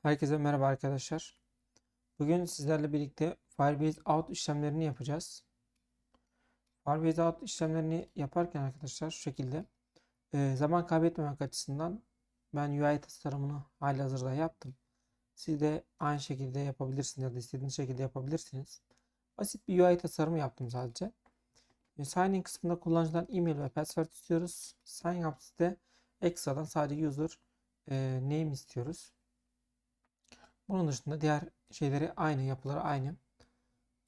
Herkese merhaba arkadaşlar. Bugün sizlerle birlikte Firebase Out işlemlerini yapacağız. Firebase Out işlemlerini yaparken arkadaşlar şu şekilde zaman kaybetmemek açısından ben UI tasarımını halihazırda yaptım. Siz de aynı şekilde yapabilirsiniz ya da istediğiniz şekilde yapabilirsiniz. Basit bir UI tasarımı yaptım sadece. Sign in kısmında kullanıcıdan e-mail ve password istiyoruz. Sign up de ekstradan sadece user name istiyoruz. Bunun dışında diğer şeyleri aynı, yapıları aynı.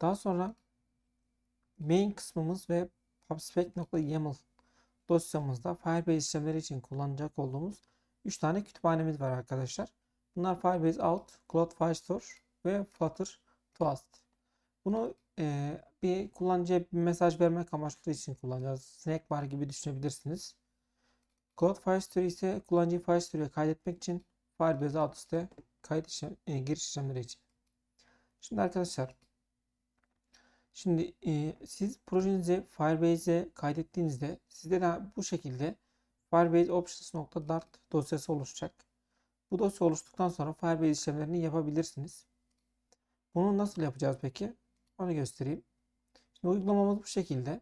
Daha sonra main kısmımız ve pubspec.yaml dosyamızda Firebase işlemleri için kullanacak olduğumuz 3 tane kütüphanemiz var arkadaşlar. Bunlar Firebase Out, Cloud Firestore ve Flutter Toast. Bunu bir kullanıcıya bir mesaj vermek amaçlı için kullanacağız. Snackbar gibi düşünebilirsiniz. Cloud Firestore ise kullanıcıyı Firestore'ya kaydetmek için, Firebase Out ise giriş işlemleri için. Şimdi arkadaşlar, siz projenizi Firebase'e kaydettiğinizde sizde de bu şekilde Firebase options.dart dosyası oluşacak. Bu dosya oluştuktan sonra Firebase işlemlerini yapabilirsiniz. Bunu nasıl yapacağız peki? Onu göstereyim. Şimdi uygulamamız bu şekilde.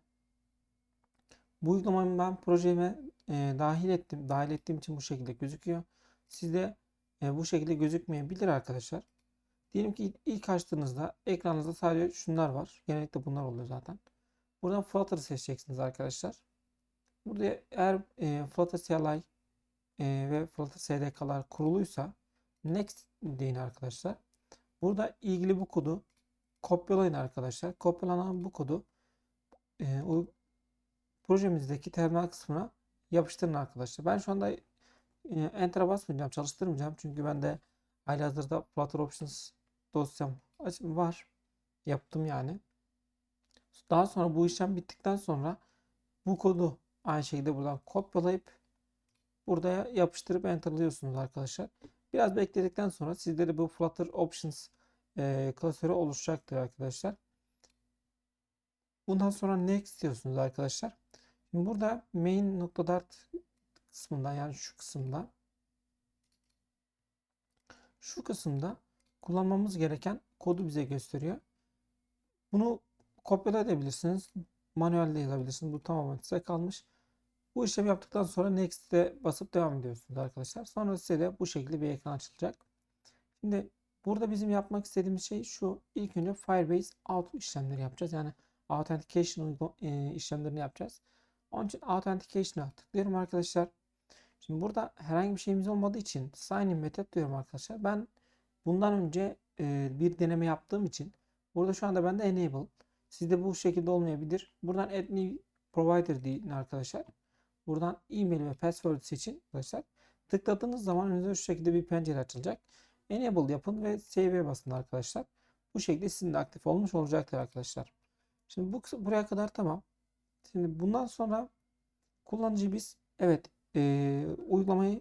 Bu uygulamayı ben projeme dahil ettim. Dahil ettiğim için bu şekilde gözüküyor. Sizde bu şekilde gözükmeyebilir arkadaşlar. Diyelim ki ilk açtığınızda ekranınızda sadece şunlar var. Genellikle bunlar oluyor zaten. Buradan Flutter seçeceksiniz arkadaşlar. Burada eğer Flutter CLI ve Flutter SDK'lar kuruluysa Next deyin arkadaşlar. Burada ilgili bu kodu kopyalayın arkadaşlar. Kopyalanan bu kodu e, projemizdeki terminal kısmına yapıştırın arkadaşlar. Ben şu anda Enter'a basmayacağım, çalıştırmayacağım. Çünkü bende halihazırda Flutter Options dosyam var. Yaptım yani. Daha sonra bu işlem bittikten sonra bu kodu aynı şekilde buradan kopyalayıp burada yapıştırıp enterlıyorsunuz arkadaşlar. Biraz bekledikten sonra sizlere bu Flutter Options klasörü oluşacaktır arkadaşlar. Bundan sonra next diyorsunuz arkadaşlar. Şimdi burada main.dart kısmında, yani şu kısımda kullanmamız gereken kodu bize gösteriyor. Bunu kopyala edebilirsiniz. Manuelde yazabilirsiniz. Bu tamamen size kalmış. Bu işlemi yaptıktan sonra Next'e basıp devam ediyorsunuz arkadaşlar. Sonra size de bu şekilde bir ekran açılacak. Şimdi burada bizim yapmak istediğimiz şey şu. İlk önce Firebase Out işlemleri yapacağız. Yani Authentication işlemlerini yapacağız. Onun için Authentication'a tıklıyorum arkadaşlar. Şimdi burada herhangi bir şeyimiz olmadığı için Sign in method diyorum arkadaşlar. Ben bundan önce bir deneme yaptığım için burada şu anda bende Enable. Sizde bu şekilde olmayabilir. Buradan Add New Provider deyin arkadaşlar. Buradan e-mail ve password seçin arkadaşlar. Tıkladığınız zaman önünüze şu şekilde bir pencere açılacak. Enable yapın ve Save'e basın arkadaşlar. Bu şekilde sizin de aktif olmuş olacaktır arkadaşlar. Şimdi buraya kadar tamam. Şimdi bundan sonra kullanıcı biz evet uygulamayı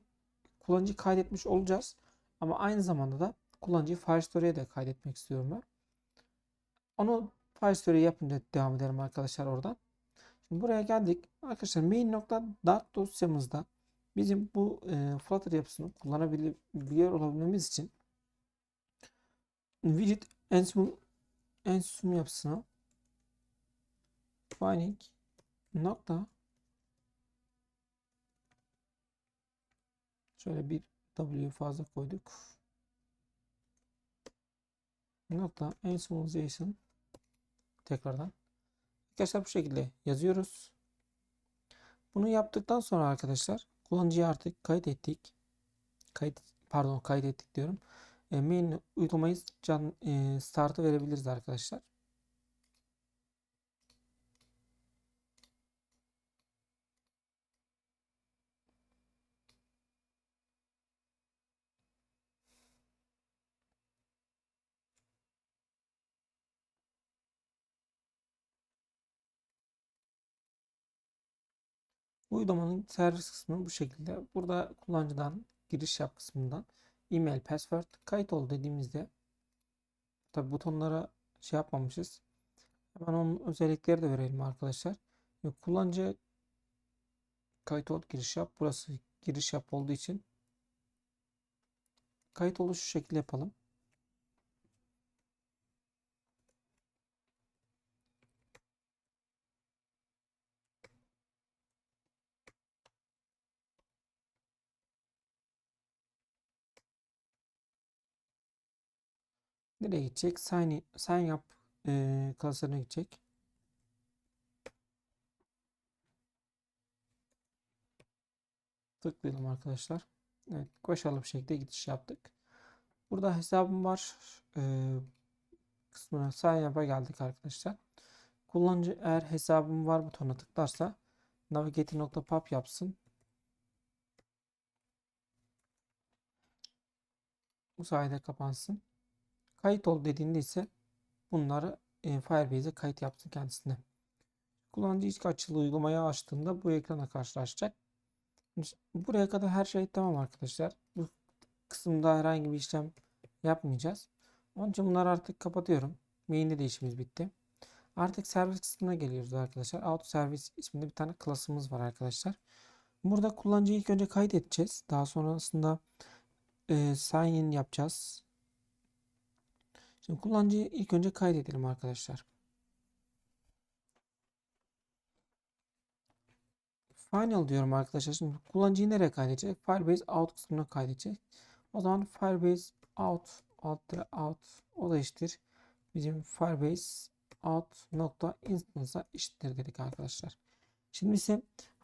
kullanıcıyı kaydetmiş olacağız. Ama aynı zamanda da kullanıcıyı Firestore'ya da kaydetmek istiyorum ben. Onu Firestore'ya yapınca devam edelim arkadaşlar oradan. Şimdi buraya geldik. Arkadaşlar main.dart dosyamızda bizim bu Flutter yapısını kullanabiliyor olabilmemiz için widget ensemble yapısına defining nokta şöyle bir W fazla koyduk. Nokta ensymbolization tekrardan. Arkadaşlar bu şekilde yazıyoruz. Bunu yaptıktan sonra arkadaşlar kullanıcıyı artık kaydettik. Kaydettik diyorum. Main uygulamayı start'a verebiliriz arkadaşlar. Uygulamanın servis kısmı bu şekilde. Burada kullanıcıdan giriş yap kısmından e-mail, password, kayıt ol dediğimizde tabi butonlara şey yapmamışız. Hemen onun özellikleri de verelim arkadaşlar. Kullanıcı kayıt ol, giriş yap. Burası giriş yap olduğu için Kayıt oluşu şu şekilde yapalım. Nereye gidecek? Sign yap klasörüne gidecek. Tıklayalım arkadaşlar. Evet, başarılı bir şekilde giriş yaptık. Burada hesabım var. Kısmına sign yap'a geldik arkadaşlar. Kullanıcı eğer hesabım var butonuna tıklarsa navigator.pub yapsın. Bu sayede kapansın. Kayıt ol dediğinde ise bunları Firebase'e kayıt yapsın kendisine. Kullanıcı ilk açılı uygulamayı açtığında bu ekrana karşılaşacak. Buraya kadar her şey tamam arkadaşlar. Bu kısımda herhangi bir işlem yapmayacağız. Onun için bunları artık kapatıyorum. Main'de de işimiz bitti. Artık servis kısmına geliyoruz arkadaşlar. Auto Service isminde bir tane klasımız var arkadaşlar. Burada kullanıcıyı ilk önce kaydedeceğiz. Daha sonrasında sign in yapacağız. Şimdi kullanıcıyı ilk önce kaydedelim arkadaşlar. Final diyorum arkadaşlar. Şimdi kullanıcıyı nereye kaydedecek? Firebase out kısmına kaydedecek. O zaman Firebase out o da eşittir. Bizim Firebase out nokta instance'a eşittir dedik arkadaşlar. Şimdi ise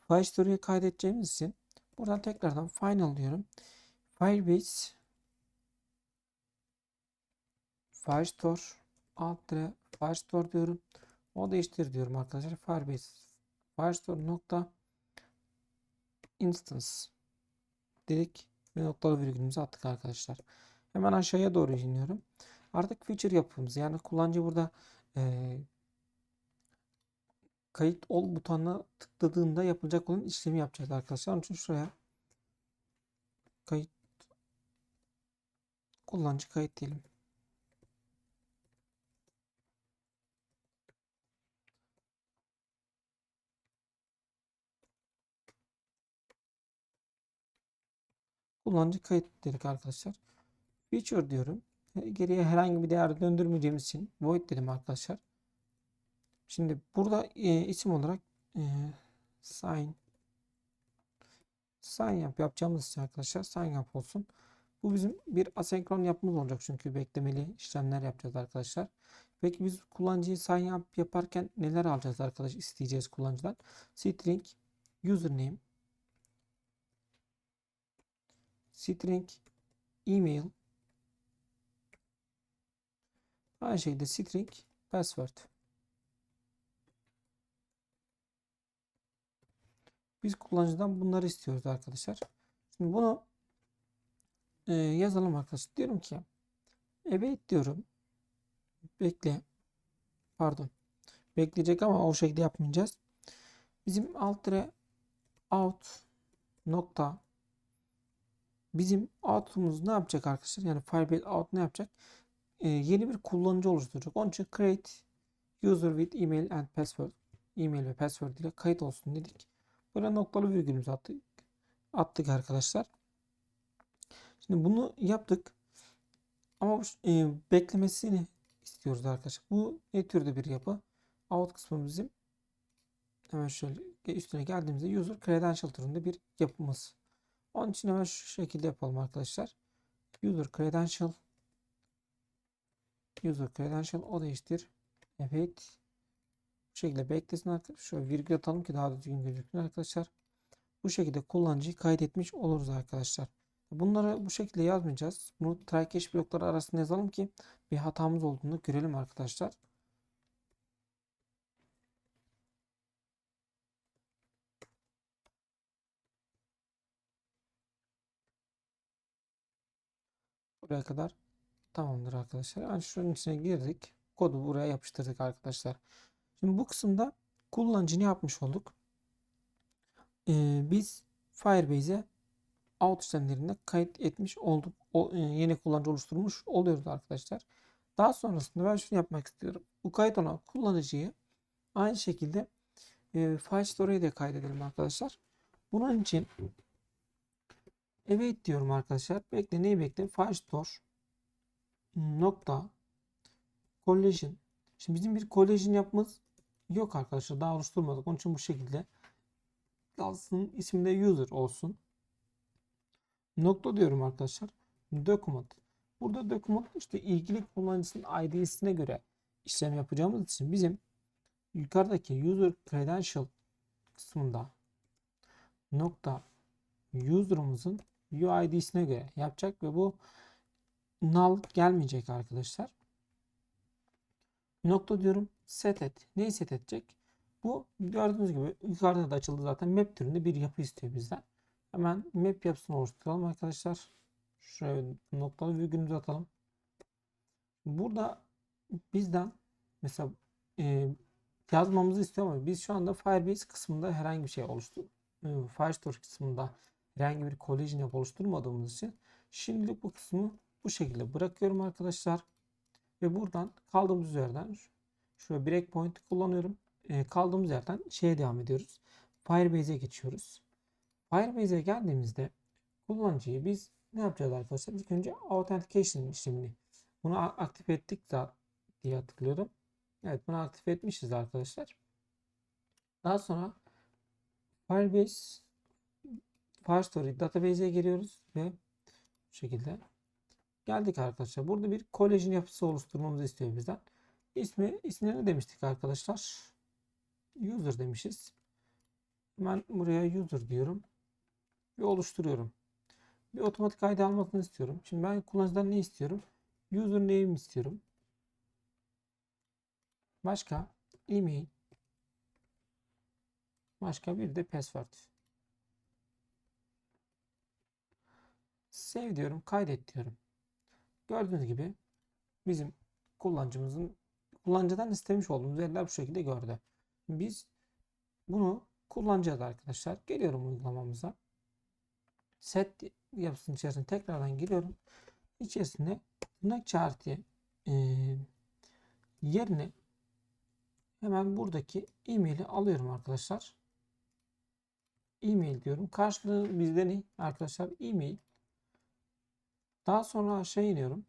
Firestore'ya kaydedeceğimiz için buradan tekrardan final diyorum. Firebase Firestore Firestore diyorum. O da eşittir diyorum arkadaşlar. Firebase Firestore nokta instance dedik ve noktalı virgülümüzü attık arkadaşlar. Hemen aşağıya doğru iniyorum. Artık feature yapımız yani kullanıcı burada kayıt ol butonuna tıkladığında yapılacak olan işlemi yapacağız arkadaşlar. Onun için şuraya kayıt kullanıcı kayıt diyelim. Kullanıcı kayıt dedik arkadaşlar. Feature diyorum. Geriye herhangi bir değer döndürmeyeceğimiz için void dedim arkadaşlar. Şimdi burada isim olarak e, sign yapacağımız için arkadaşlar sign yap olsun. Bu bizim bir asenkron yapımız olacak çünkü beklemeli işlemler yapacağız arkadaşlar. Peki biz kullanıcıyı sign up yaparken neler alacağız arkadaş isteyeceğiz kullanıcıdan? String username, string email, aynı şekilde string password. Biz kullanıcıdan bunları istiyoruz arkadaşlar. Şimdi bunu yazalım arkadaşlar. Diyorum ki evet diyorum. Bekle. Pardon. Bekleyecek ama o şekilde yapmayacağız. Bizim alt out nokta bizim out'umuz ne yapacak arkadaşlar? Yani Firebase out ne yapacak? Yeni bir kullanıcı oluşturacak. Onun için create user with email and password. Email ve password ile kayıt olsun dedik. Böyle noktalı virgülümüzü attık arkadaşlar. Şimdi bunu yaptık. Ama beklemesini istiyoruz arkadaşlar. Bu ne türde bir yapı? Out kısmı bizim hemen şöyle üstüne geldiğimizde user credential türünde bir yapımız. Onun için hemen şu şekilde yapalım arkadaşlar. User credential o değiştir. Evet. Bu şekilde beklesin arkadaşlar. Şöyle virgül atalım ki daha düzgün gözüksün arkadaşlar. Bu şekilde kullanıcıyı kaydetmiş oluruz arkadaşlar. Bunları bu şekilde yazmayacağız. Bunu try catch blokları arasında yazalım ki bir hatamız olduğunu görelim arkadaşlar. Buraya kadar tamamdır arkadaşlar. Yani şunun içine girdik. Kodu buraya yapıştırdık arkadaşlar. Şimdi bu kısımda kullanıcı ne yapmış olduk? Biz Firebase'e out işlemlerinde kayıt etmiş olduk. Yeni kullanıcı oluşturmuş oluyoruz arkadaşlar. Daha sonrasında ben şunu yapmak istiyorum. Bu kayıt olan kullanıcıyı aynı şekilde Firestore'ya da kaydedelim arkadaşlar. Bunun için Evet diyorum arkadaşlar. Bekle, neyi bekle? Firestore nokta collision. Şimdi bizim bir collision yapmamız yok arkadaşlar. Daha oluşturmadık. Onun için bu şekilde kalsın. İsminde user olsun. Nokta diyorum arkadaşlar. Document. Burada document işte ilgili kullanıcısının ID'sine göre işlem yapacağımız için bizim yukarıdaki user credential kısmında nokta user'ımızın UID'sine göre yapacak ve bu null gelmeyecek arkadaşlar. Nokta diyorum, set et. Neyi set edecek? Bu gördüğünüz gibi yukarıda da açıldı zaten. Map türünde bir yapı istiyor bizden. Hemen map yapısını oluşturalım arkadaşlar. Şuraya noktalı virgülümüzü atalım. Burada bizden mesela e, yazmamızı istiyor ama biz şu anda Firebase kısmında herhangi bir şey Firestore kısmında herhangi bir collision yapı oluşturmadığımız için şimdilik bu kısmı bu şekilde bırakıyorum arkadaşlar. Ve buradan kaldığımız yerden şöyle breakpoint kullanıyorum. Kaldığımız yerden şeye devam ediyoruz. Firebase'e geçiyoruz. Firebase'e geldiğimizde kullanıcıyı biz ne yapacağız arkadaşlar? İlk önce authentication işlemini. Bunu aktif ettik diye hatırlıyorum. Evet, bunu aktif etmişiz arkadaşlar. Daha sonra Firebase Firestore database'e giriyoruz ve bu şekilde geldik arkadaşlar. Burada bir collision yapısı oluşturmamızı istiyor bizden. İsmine ne demiştik arkadaşlar? User demişiz. Ben buraya user diyorum ve oluşturuyorum. Bir otomatik ID almasını istiyorum. Şimdi ben kullanıcıdan ne istiyorum? Username istiyorum. Başka email. Başka bir de password. Save diyorum. Kaydet diyorum. Gördüğünüz gibi bizim kullanıcıdan istemiş olduğumuz veriler bu şekilde gördü. Biz bunu kullanacağız arkadaşlar. Geliyorum uygulamamıza. Set yapısının içerisine tekrardan giriyorum. İçerisinde tırnak işareti yerine hemen buradaki e-mail'i alıyorum arkadaşlar. E-mail diyorum. Karşılığı bizde ne arkadaşlar? E-mail. Daha sonra aşağı iniyorum.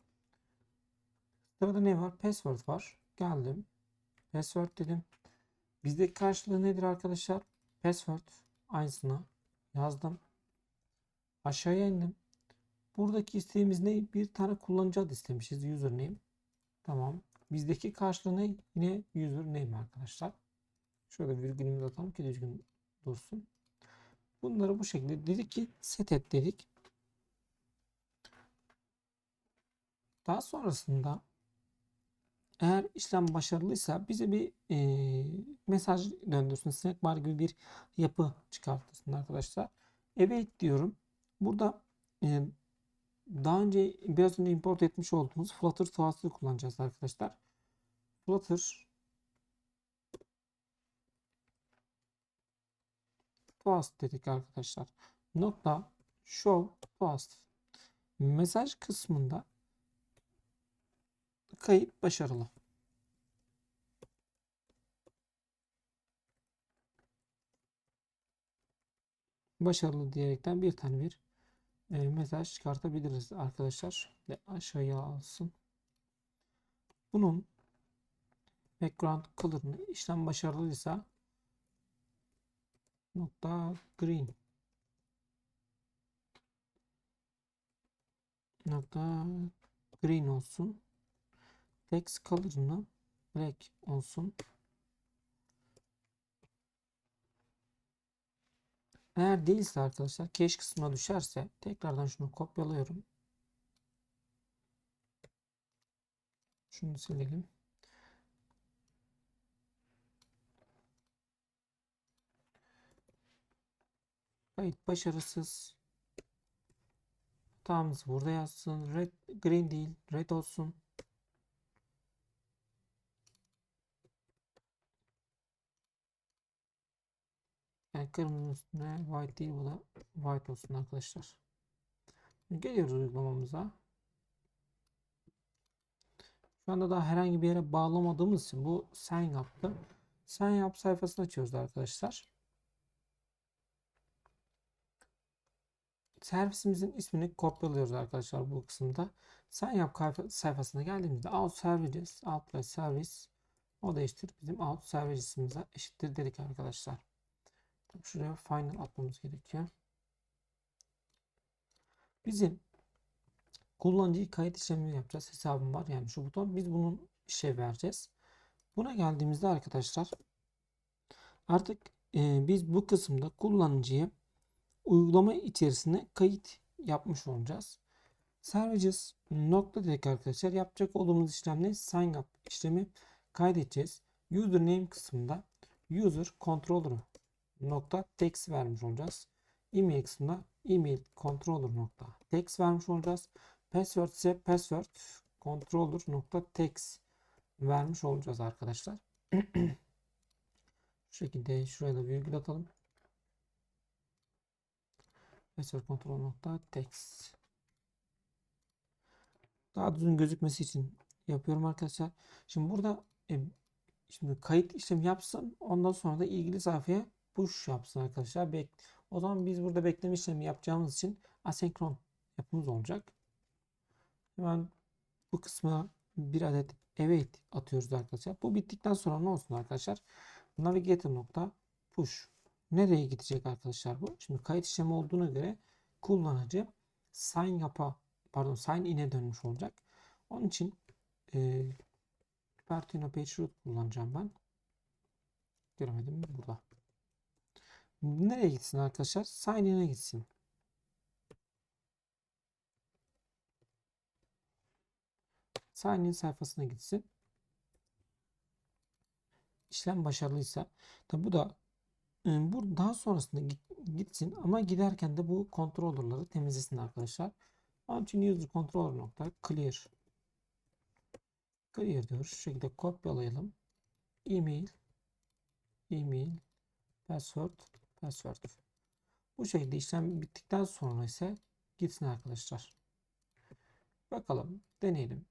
Sırada ne var? Password var. Geldim. Password dedim. Bizdeki karşılığı nedir arkadaşlar? Password. Aynısını yazdım. Aşağıya indim. Buradaki isteğimiz ne? Bir tane kullanıcı adı istemişiz. Username. Tamam. Bizdeki karşılığı ne? Yine username arkadaşlar. Şöyle virgülümüzü atalım ki düzgün dursun. Bunları bu şekilde dedik ki set et dedik. Daha sonrasında eğer işlem başarılıysa bize bir mesaj döndürsün. Snack bar gibi bir yapı çıkartırsın arkadaşlar. Evet diyorum. Burada e, daha önce biraz önce import etmiş olduğumuz Flutter Toast'ı kullanacağız arkadaşlar. Flutter Toast dedik arkadaşlar. Nokta show Toast. Mesaj kısmında kayıt başarılı. Başarılı diyerekten bir tane mesaj çıkartabiliriz arkadaşlar. Ve aşağıya alsın. Bunun background color'ını işlem başarılıysa nokta green nokta green olsun. Text color'ını black olsun. Eğer değilse arkadaşlar cache kısmına düşerse tekrardan şunu kopyalıyorum. Şunu silelim. Kayıt başarısız. Hatamız burada yazsın. Red, green değil. Red olsun. Yani kırmızının üstüne white değil, bu da white olsun arkadaşlar. Geliyoruz uygulamamıza. Şu anda daha herhangi bir yere bağlamadığımız için bu sen yaptı. Sen yap sayfasını açıyoruz arkadaşlar. servisimizin ismini kopyalıyoruz arkadaşlar bu kısımda. Sen yap sayfasına geldiğimizde out services, out service o değiştir. Bizim out services'imize eşittir dedik arkadaşlar. Şuraya final atmamız gerekiyor. Bizim kullanıcıyı kayıt işlemini yapacağız. Hesabım var. Yani şu buton. Biz bunun işe vereceğiz. Buna geldiğimizde arkadaşlar artık biz bu kısımda kullanıcıyı uygulama içerisine kayıt yapmış olacağız. Services nokta dedik arkadaşlar. Yapacak olduğumuz işlem ne? Sign up işlemi kaydedeceğiz. Username kısmında user controller nokta text vermiş olacağız. Email kısmında email controller nokta text vermiş olacağız. Password ise password controller nokta text vermiş olacağız arkadaşlar. Şu şekilde şuraya da virgül atalım. Password controller nokta text. Daha düzgün gözükmesi için yapıyorum arkadaşlar. Şimdi burada şimdi kayıt işlemi yapsın. Ondan sonra da ilgili sayfaya push yapsın arkadaşlar. O zaman biz burada bekleme işlemi yapacağımız için asenkron yapımız olacak. Hemen bu kısma bir adet await atıyoruz arkadaşlar. Bu bittikten sonra ne olsun arkadaşlar? Navigator nokta push. Nereye gidecek arkadaşlar bu? Şimdi kayıt işlemi olduğuna göre kullanıcı sign in'e dönmüş olacak. Onun için Pertino page root kullanacağım ben. Göremedim mi? Burada. Nereye gitsin arkadaşlar? Sign in'e gitsin. Sign in sayfasına gitsin. İşlem başarılıysa tabi bu da bu daha sonrasında gitsin ama giderken de bu controller'ları temizlesin arkadaşlar. Onun için user controller nokta clear diyoruz. Şu şekilde kopyalayalım. Email password. Bu şekilde işlem bittikten sonra ise gitsin arkadaşlar. Bakalım, deneyelim.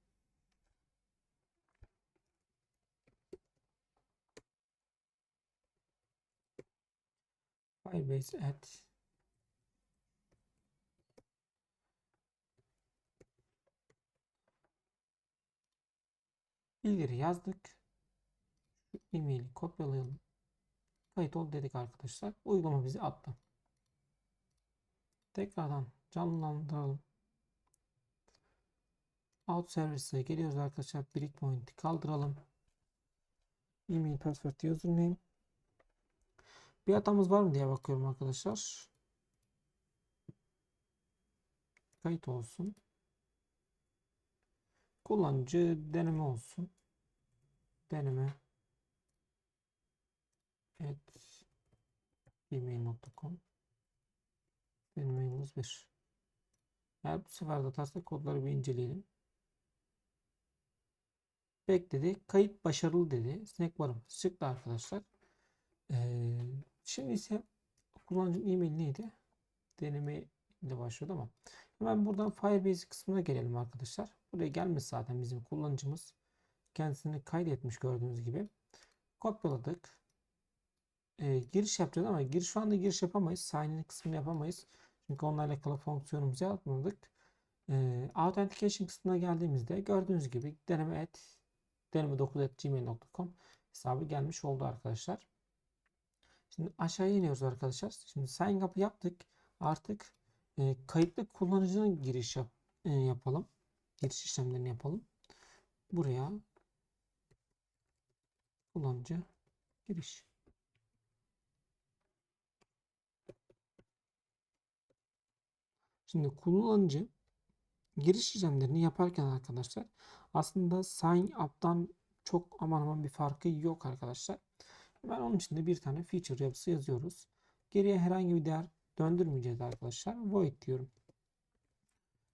Firebase add bilgileri yazdık. Şu e-maili kopyalayalım. Kayıt ol dedik arkadaşlar. Uygulama bizi attı. Tekrardan canlandıralım. Out service'e geliyoruz arkadaşlar. Breakpoint'i kaldıralım. Email password username. Bir hatamız var mı diye bakıyorum arkadaşlar. Kayıt olsun. Kullanıcı deneme olsun. Deneme @gmail.com Denemeyimiz 1. Eğer bu sefer de atarsa kodları bir inceleyelim. Bekledi. Kayıt başarılı dedi. Snack barım çıktı arkadaşlar. Şimdi ise kullanıcının e-mail neydi? Deneme ile başlıyordu ama. Hemen buradan Firebase kısmına gelelim arkadaşlar. Buraya gelmiş zaten bizim kullanıcımız. Kendisini kaydetmiş gördüğünüz gibi. Kopyaladık. Giriş yapacağız ama şu anda giriş yapamayız. Sign in kısmını yapamayız. Çünkü onlarla alakalı fonksiyonumuzu yapmadık. Authentication kısmına geldiğimizde gördüğünüz gibi deneme9@gmail.com hesabı gelmiş oldu arkadaşlar. Şimdi aşağıya iniyoruz arkadaşlar. Şimdi sign up yaptık. Artık kayıtlı kullanıcının giriş yapalım. Giriş işlemlerini yapalım. Buraya kullanıcı giriş. Şimdi kullanıcı giriş işlemlerini yaparken arkadaşlar aslında sign up'tan çok aman aman bir farkı yok arkadaşlar. Ben onun için de bir tane feature yapısı yazıyoruz. Geriye herhangi bir değer döndürmeyeceğiz arkadaşlar. Void diyorum.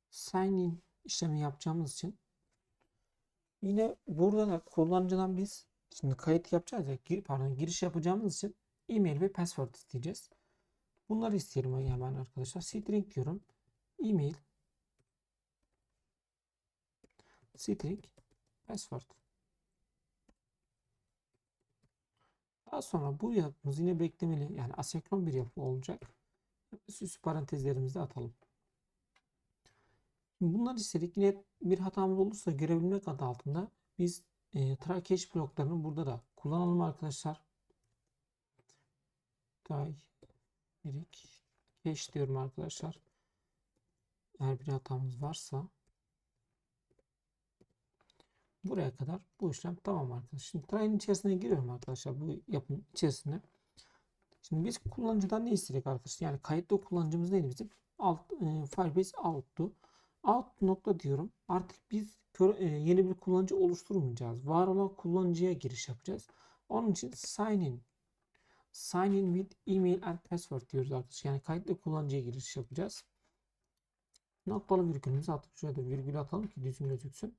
Sign in işlemi yapacağımız için yine burada da kullanıcıdan biz şimdi kayıt yapacağız ya giriş yapacağımız için e-mail ve password isteyeceğiz. Bunları isteyelim hemen arkadaşlar. String diyorum. E-mail string password. Daha sonra bu yapımız yine beklemeli yani asenkron bir yapı olacak. Süs parantezlerimizi atalım. Bunları istedik. Yine bir hatamız olursa görebilmek adı altında biz try catch bloklarını burada da kullanalım arkadaşlar. Try catch diyorum arkadaşlar. Eğer bir hatamız varsa buraya kadar bu işlem tamam arkadaşlar. Şimdi try'in içerisine giriyorum arkadaşlar. Bu yapının içerisine. Şimdi biz kullanıcıdan ne istedik arkadaşlar? Yani kayıtlı kullanıcımız neydi bizim? Firebase out'tu. Out nokta diyorum. Artık biz yeni bir kullanıcı oluşturmayacağız. Var olan kullanıcıya giriş yapacağız. Onun için sign in with email and password diyoruz arkadaşlar. Yani kayıtlı kullanıcıya giriş yapacağız. Noktalı virgülümüzü atıp şuraya da virgül atalım ki düzgün gözüksün.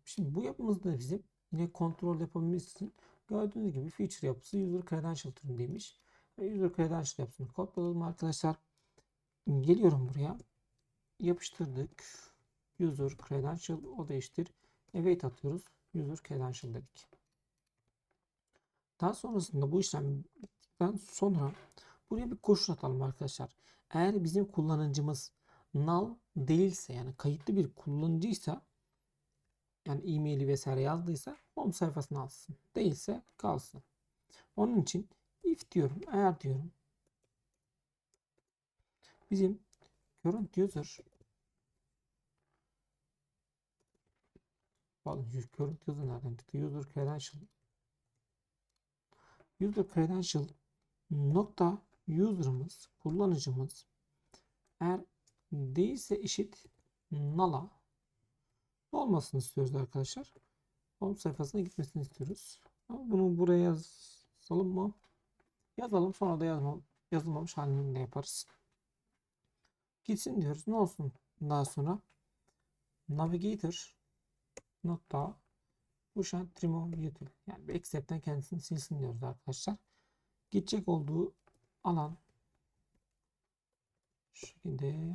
Şimdi bu yapımızda bizim yine kontrol yapabilmemiz için gördüğünüz gibi feature yapısı user credential türündeymiş. Ve user credential yapısını kopyaladım arkadaşlar. Geliyorum buraya. Yapıştırdık. User credential o değiştir. Await atıyoruz. User credential dedik. Daha sonrasında bu işlemden sonra buraya bir koşul atalım arkadaşlar. Eğer bizim kullanıcımız null değilse yani kayıtlı bir kullanıcıysa yani e-maili vesaire yazdıysa home sayfasına alsın. Değilse kalsın. Onun için if diyorum. Eğer diyorum bizim current user current user nereden çıktı? User credential nokta user'ımız kullanıcımız eğer değilse eşit null'a olmasını istiyoruz arkadaşlar. Home sayfasına gitmesini istiyoruz. Ama bunu buraya yazalım mı? Yazalım, sonra da yazılmamış halini de yaparız. Gitsin diyoruz. Ne olsun? Daha sonra navigator nokta push remove util. Yani accept'ten kendisini silsin diyoruz arkadaşlar. Gidecek olduğu alan şu şekilde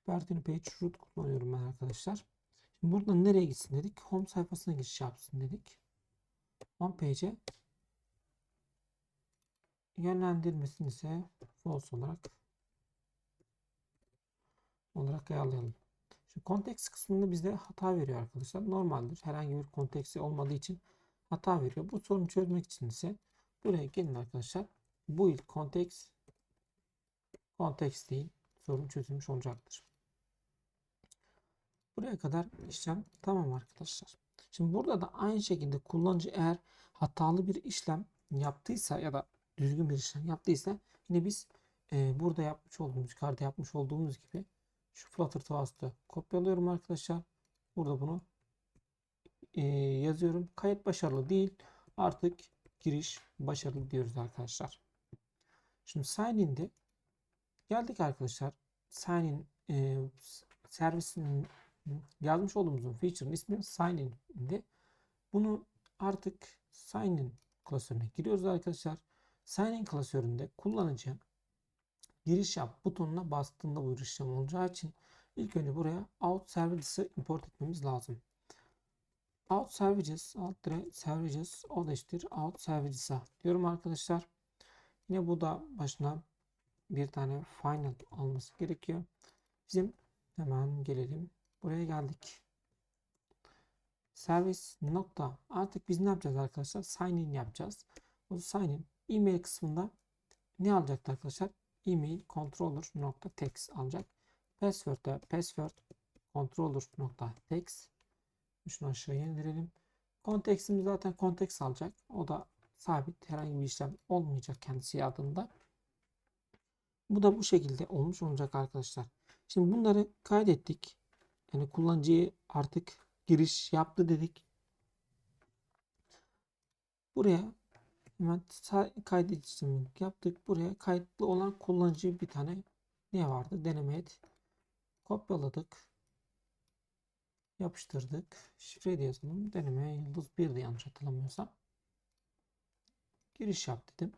Kubernetes page root kullanıyorum ben arkadaşlar. Şimdi buradan nereye gitsin dedik? Home sayfasına giriş yapsın dedik. Home page'e yönlendirmesini ise false olarak ayarlayalım. Şu konteks kısmında bizde hata veriyor arkadaşlar. Normaldir. Herhangi bir konteksi olmadığı için hata veriyor. Bu sorunu çözmek için ise buraya gelin arkadaşlar. Bu ilk konteks değil. Sorun çözülmüş olacaktır. Buraya kadar işlem tamam arkadaşlar. Şimdi burada da aynı şekilde kullanıcı eğer hatalı bir işlem yaptıysa ya da düzgün bir işlem yaptıysa yine biz burada yapmış olduğumuz, yukarıda yapmış olduğumuz gibi şu Flutter Toast'ı kopyalıyorum arkadaşlar. Burada bunu yazıyorum. Kayıt başarılı değil. Artık giriş başarılı diyoruz arkadaşlar. Şimdi sign in'de geldik arkadaşlar. Sign in servisinin yazmış olduğumuz feature'ın ismi sign in'di. Bunu artık sign in klasörüne giriyoruz arkadaşlar. Sign in klasöründe kullanıcı giriş yap butonuna bastığında bu işlem olacağı için ilk önce buraya out services'ı import etmemiz lazım. Out services, o da eşittir out services'a diyorum arkadaşlar. Yine bu da başına bir tane final alması gerekiyor. Bizim hemen gelelim. Buraya geldik. Servis nokta. Artık biz ne yapacağız arkadaşlar? Sign in yapacağız. O sign in email kısmında ne alacaktı arkadaşlar? Email controller nokta text alacak. Password'da password controller nokta text. Şunu aşağıya indirelim. Konteksimiz zaten konteks alacak. O da sabit. Herhangi bir işlem olmayacak kendisi adında. Bu da bu şekilde olmuş olacak arkadaşlar. Şimdi bunları kaydettik. Yani kullanıcıyı artık giriş yaptı dedik. Buraya hemen kaydet işlemini yaptık. Buraya kayıtlı olan kullanıcı bir tane ne vardı? Deneme et. Kopyaladık. Yapıştırdık. Şifreyi de yazalım. Deneme yıldız 1'di yanlış hatırlamıyorsam. Giriş yap dedim.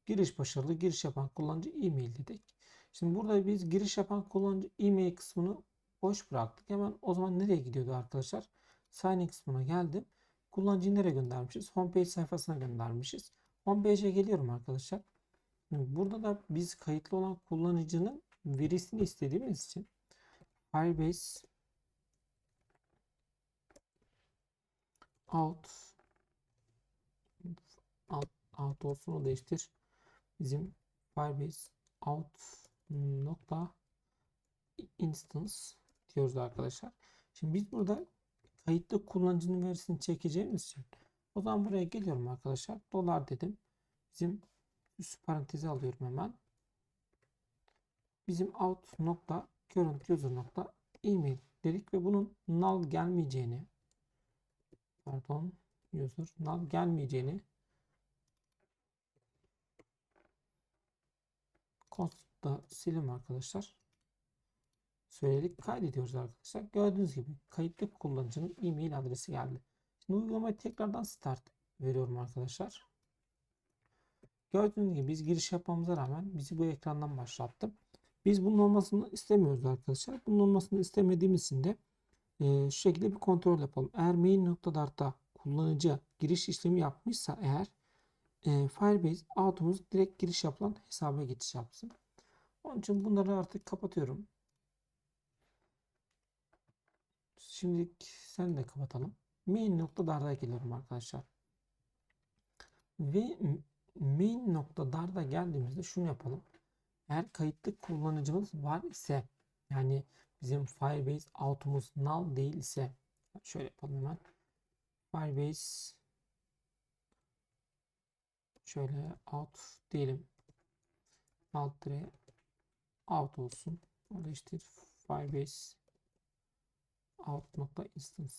Giriş başarılı. Giriş yapan kullanıcı e-mail dedik. Şimdi burada biz giriş yapan kullanıcı e-mail kısmını boş bıraktık. Hemen o zaman nereye gidiyordu arkadaşlar? Sign in kısmına geldim. Kullanıcıyı nereye göndermişiz? Homepage sayfasına göndermişiz. Homepage'e geliyorum arkadaşlar. Burada da biz kayıtlı olan kullanıcının verisini istediğimiz için Firebase out out olsun, o değiştir. Bizim Firebase out nokta instance diyoruz arkadaşlar. Şimdi biz burada kayıtlı kullanıcının verisini çekeceğimiz için o zaman buraya geliyorum arkadaşlar. Dolar dedim. Bizim üst parantezi alıyorum hemen. Bizim out nokta current user nokta email dedik ve bunun null gelmeyeceğini, pardon, user null gelmeyeceğini constant'ta silim arkadaşlar. Söyledik, kaydediyoruz arkadaşlar. Gördüğünüz gibi kayıtlı kullanıcının e-mail adresi geldi. Şimdi uygulamayı tekrardan start veriyorum arkadaşlar. Gördüğünüz gibi biz giriş yapmamıza rağmen bizi bu ekrandan başlattı. Biz bunun olmasını istemiyoruz arkadaşlar. Bunun olmasını istemediğimiz için de şu şekilde bir kontrol yapalım. Eğer main.dart'ta kullanıcı giriş işlemi yapmışsa eğer Firebase out'umuz direkt giriş yapılan hesaba geçiş yapsın. Onun için bunları artık kapatıyorum. Şimdilik sen de kapatalım. Main.dart'a geliyorum arkadaşlar. Ve main.dart'a geldiğimizde şunu yapalım. Eğer kayıtlı kullanıcımız var ise, yani bizim Firebase out'umuz null değil ise, şöyle yapalım hemen. Firebase şöyle out diyelim. Alt dire out olsun. O da işte Firebase out nokta instance.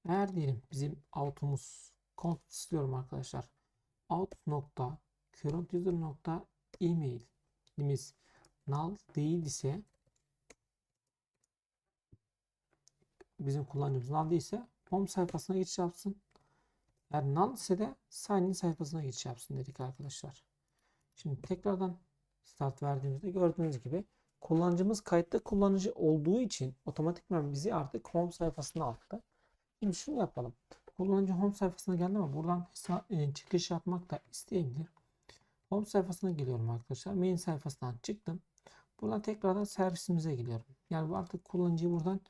Eğer diyelim bizim out'umuz const istiyorum arkadaşlar. Out nokta current user nokta email'imiz null değil ise, bizim kullanıcımız null değilse home sayfasına geçiş yapsın. Eğer null ise de sign in sayfasına geçiş yapsın dedik arkadaşlar. Şimdi tekrardan start verdiğimizde gördüğünüz gibi kullanıcımız kayıtlı kullanıcı olduğu için otomatikman bizi artık home sayfasına attı. Şimdi şunu yapalım. Kullanıcı home sayfasına geldi ama buradan çıkış yapmak da isteyebilir. Home sayfasına geliyorum arkadaşlar. Main sayfasından çıktım. Buradan tekrardan servisimize geliyorum. Yani bu artık kullanıcıyı buradan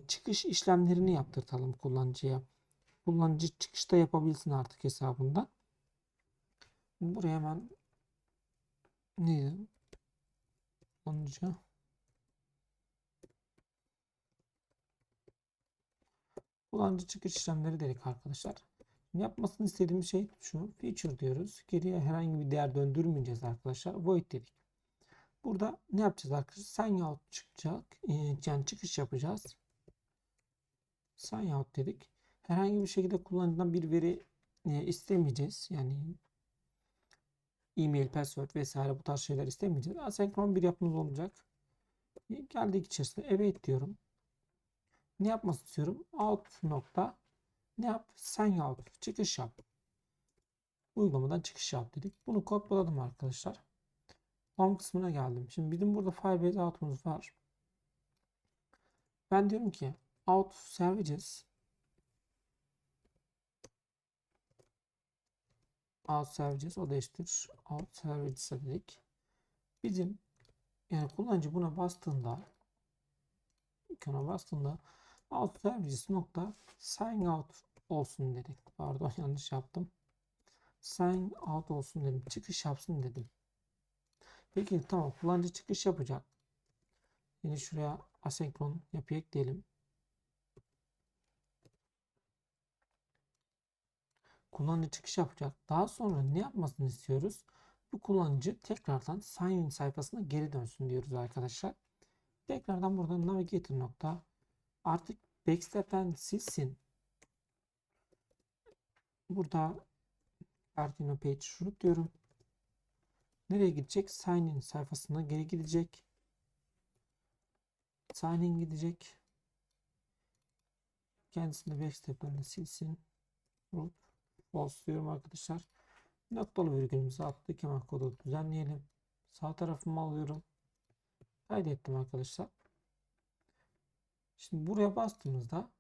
çıkış işlemlerini yaptırtalım kullanıcıya. Kullanıcı çıkışta yapabilsin artık hesabından. Buraya hemen neydi? Kullanıcı çıkış işlemleri dedik arkadaşlar. Yapmasını istediğim şey şu. Feature diyoruz. Geriye herhangi bir değer döndürmeyeceğiz arkadaşlar. Void dedik. Burada ne yapacağız arkadaşlar? Sign out çıkacak. Yani çıkış yapacağız. Sign out dedik. Herhangi bir şekilde kullanıcıdan bir veri istemeyeceğiz. Yani e-mail, password vesaire bu tarz şeyler istemeyeceğiz. Asenkron bir yapımız olacak. Geldik içerisinde evet diyorum. Ne yapmasını istiyorum? Out nokta ne yap? Sign out. Çıkış yap. Uygulamadan çıkış yap dedik. Bunu kopyaladım arkadaşlar. Home kısmına geldim. Şimdi bizim burada Firebase out'umuz var. Ben diyorum ki out services o da eşittir out services dedik. Bizim yani kullanıcı buna bastığında out services nokta sign out olsun dedik. Pardon, yanlış yaptım. Sign out olsun dedim. Çıkış yapsın dedim. Peki tamam, kullanıcı çıkış yapacak. Yine şuraya asenkron yapı ekleyelim. Kullanıcı çıkış yapacak. Daha sonra ne yapmasını istiyoruz? Bu kullanıcı tekrardan sign in sayfasına geri dönsün diyoruz arkadaşlar. Tekrardan buradan navigator nokta artık backstep'ten silsin. Burada Arduino page root diyorum. Nereye gidecek? Sign in sayfasına geri gidecek. Sign in gidecek. Kendisini backstep'lerini silsin. Root false diyorum arkadaşlar. Noktalı virgülümüzü attık. Hemen kodu düzenleyelim. Sağ tarafımı alıyorum. Kaydettim arkadaşlar. Şimdi buraya bastığımızda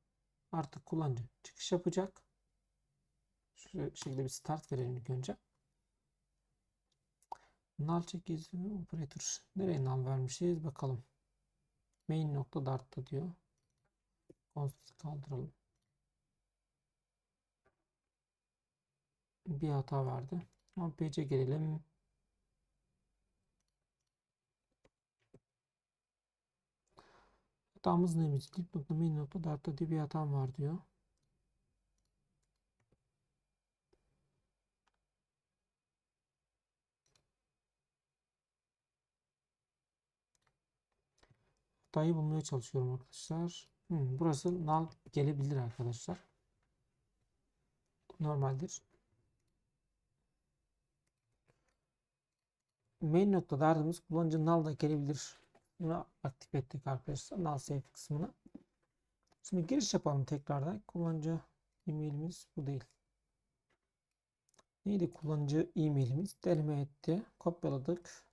artık kullanıcı çıkış yapacak. Şu şekilde bir start verelim ilk önce. Null çekici operator. Nereye null vermişiz? Bakalım. Main nokta dart'ta diyor. Constant kaldıralım. Bir hata verdi. Page'e gelelim. Hatamız neymiş? Dip nokta main nokta dart'ta diye bir hatam var diyor. Hatayı bulmaya çalışıyorum arkadaşlar. Burası null gelebilir arkadaşlar. Normaldir. Main noktada aradığımız kullanıcı null da gelebilir. Bunu aktif ettik arkadaşlar. Null save kısmını. Şimdi giriş yapalım tekrardan. Kullanıcı e-mailimiz bu değil. Neydi kullanıcı e-mailimiz? Deneme etti. Kopyaladık.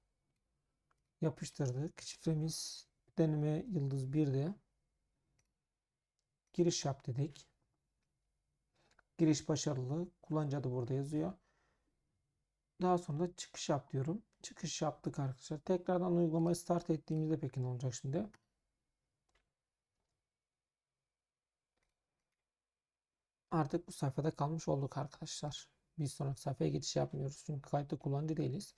Yapıştırdık. Şifremiz deneme yıldız 1'de. Giriş yap dedik. Giriş başarılı. Kullanıcı adı burada yazıyor. Daha sonra çıkış yap diyorum. Çıkış yaptık arkadaşlar. Tekrardan uygulamayı start ettiğimizde peki ne olacak şimdi? Artık bu sayfada kalmış olduk arkadaşlar. Bir sonraki sayfaya geçiş yapmıyoruz. Çünkü kayıtlı kullanıcı değiliz.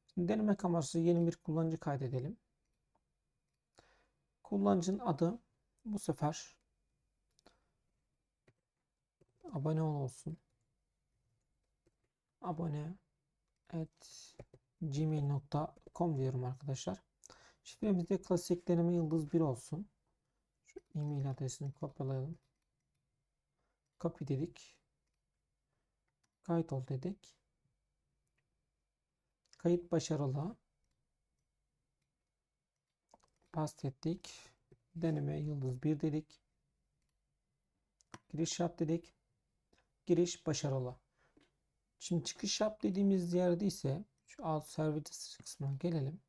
Şimdi denemek amaçlı yeni bir kullanıcı kaydedelim. Kullanıcının adı bu sefer abone ol olsun. Abone at gmail.com diyorum arkadaşlar. Şifremiz de klasik deneme yıldız 1 olsun. Şu e-mail adresini kopyalayalım. Copy dedik. Kayıt ol dedik. Kayıt başarılı. Paste ettik. Deneme yıldız 1 dedik. Giriş yap dedik. Giriş başarılı. Şimdi çıkış yap dediğimiz yerde ise şu alt services kısmına gelelim.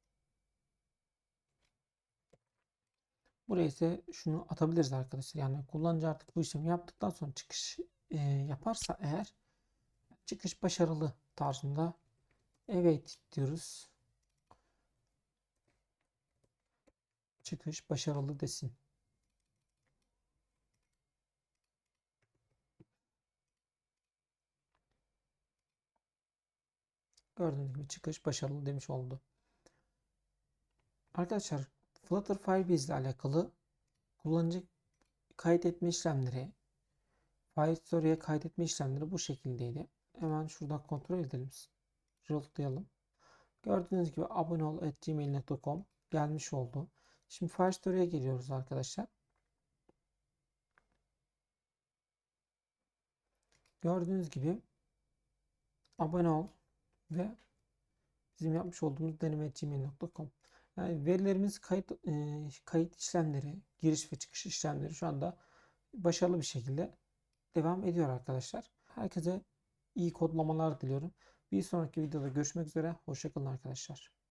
Buraya ise şunu atabiliriz arkadaşlar. Yani kullanıcı artık bu işlemi yaptıktan sonra çıkış yaparsa eğer çıkış başarılı tarzında evet diyoruz. Çıkış başarılı desin. Gördüğünüz gibi çıkış başarılı demiş oldu. Arkadaşlar Flutter Firebase ile alakalı kullanıcı kaydetme işlemleri, Firestore'ya kaydetme işlemleri bu şekildeydi. Hemen şuradan kontrol edelim. Resultlayalım. Gördüğünüz gibi abone ol @gmail.com gelmiş oldu. Şimdi Firestore'ya geliyoruz arkadaşlar. Gördüğünüz gibi abone ol ve bizim yapmış olduğumuz deneme@gmail.com. Yani verilerimiz kayıt işlemleri, giriş ve çıkış işlemleri şu anda başarılı bir şekilde devam ediyor arkadaşlar. Herkese iyi kodlamalar diliyorum. Bir sonraki videoda görüşmek üzere. Hoşça kalın arkadaşlar.